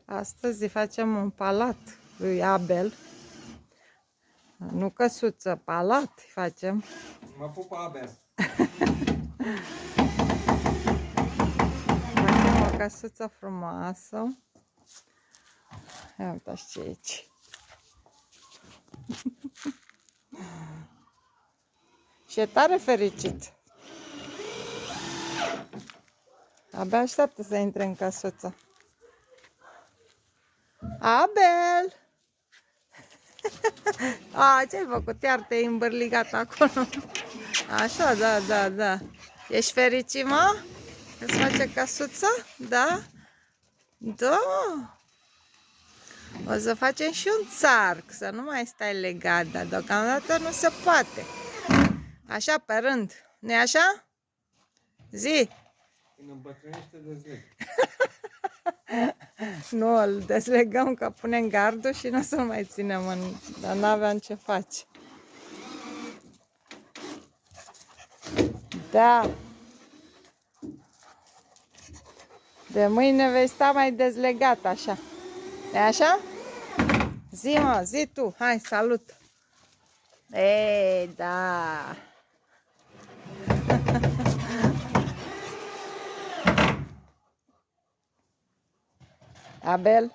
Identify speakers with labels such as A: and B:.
A: Astăzi îi facem un palat lui Abel. Nu căsuță, palat îi facem.
B: Mă pupă Abel.
A: Facem o căsuță frumoasă. Ia uitați ce e aici. Și e tare fericit. Abia așteaptă să intre în căsuță. Abel! A, ce-ai făcut? Iar te-ai îmbărligat acolo. Așa, da. Ești fericit, mă? Îți face căsuță? Da? Da! O să facem și un țarc, să nu mai stai legat, dar deocamdată nu se poate. Așa, pe rând. Nu-i așa? Zi!
B: Când îmbătrânește, dezleg.
A: Nu, îl dezlegăm că punem gardul și nu o să-l mai ținem în... Dar n-aveam ce face. Da. De mâine vei sta mai dezlegat așa. E așa? Zi, mă, zi tu. Hai, salut. Ei, da. Abel.